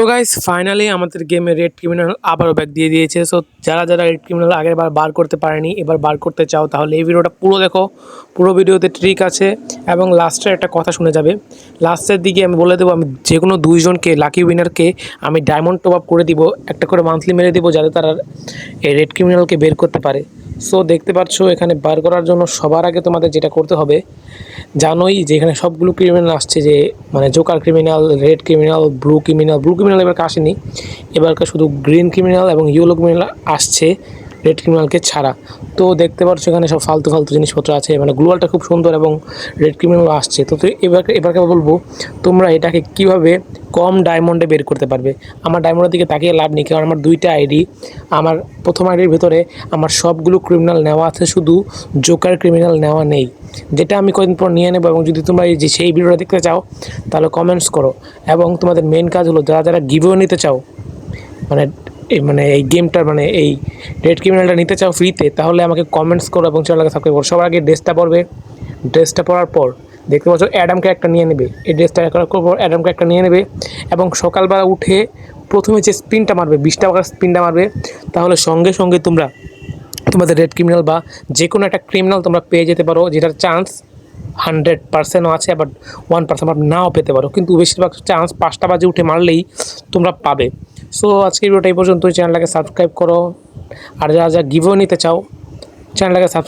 তো guys finally আমাদের গেমে রেড ক্রিমিনাল আবারও ব্যাক দিয়ে দিয়েছে। সো যারা রেড ক্রিমিনাল আগের বার করতে পারেনি, এবার বার করতে চাও তাহলে এই ভিডিওটা পুরো দেখো। পুরো ভিডিওতে ট্রিক আছে এবং লাস্টের একটা কথা শুনে যাবে। লাস্টের দিকে আমি বলে দেবো, আমি যে কোনো দুইজনকে লাকি উইনারকে আমি ডায়মন্ড টপ আপ করে দিব, একটা করে মান্থলি মেরে দিব, যাতে তারা এই রেড ক্রিমিনালকে বের করতে পারে। সো দেখতে পাচ্ছ এখানে বার করার জন্য সবার আগে তোমাদের যেটা করতে হবে, জানোই যে এখানে সবগুলো ক্রিমিনাল আসছে, যে মানে Joker criminal, red criminal, blue criminal এবার আসেনি, এবারকার শুধু গ্রিন ক্রিমিনাল এবং ইয়েলো ক্রিমিনাল আসছে, রেড ক্রিমিনালকে ছাড়া। তো দেখতে পাচ্ছ এখানে সব ফালতু জিনিসপত্র আছে, মানে গ্লোয়ালটা খুব সুন্দর এবং রেড ক্রিমিনাল আসছে। তো এবারকে বলবো তোমরা এটাকে কিভাবে কম ডায়মন্ডে বের করতে পারবে। আমার ডায়মন্ডের দিকে তাকিয়ে লাভ নেই, কারণ আমার দুইটা আইডি। আমার প্রথম আইডির ভেতরে আমার সবগুলো ক্রিমিনাল নেওয়া আছে, শুধু জোকার ক্রিমিনাল নেওয়া নেই, যেটা আমি কয়েকদিন পর নিয়ে নেবো। এবং যদি তোমরা এই যে সেই ভিডিওটা দেখতে চাও তাহলে কমেন্টস করো। এবং তোমাদের মেন কাজ হলো, যারা গিভও নিতে চাও, এই গেমটার এই রেড ক্রিমিনালটা নিতে চাও ফ্রিতে, তাহলে আমাকে কমেন্টস করো এবং চ্যানেলকে সাবস্ক্রাইব করো। সবার আগে ড্রেসটা পরবে, ড্রেসটা পরার পর দেখতে পাচ্ছ অ্যাডামকে একটা নিয়ে নেবে, এই ড্রেসটা করার পর অ্যাডামকে একটা নিয়ে নেবে এবং সকালবেলা উঠে প্রথমে যে স্পিনটা মারবে, 20টা স্পিনটা মারবে, তাহলে সঙ্গে সঙ্গে তোমরা তোমাদের রেড ক্রিমিনাল বা যে কোনো একটা ক্রিমিনাল তোমরা পেয়ে যেতে পারো, যেটার চান্স 100%ও আছে, বাট 1% নাও পেতে পারো, কিন্তু বেশিরভাগ চান্স 5টা বাজে উঠে মারলেই তোমরা পাবে। সো আজকের ভিডিওটা এই পর্যন্ত। চ্যানেলটাকে সাবস্ক্রাইব করো, আর যারা গিভও নিতে চাও চ্যানেলটাকে সাবস্ক্রাইব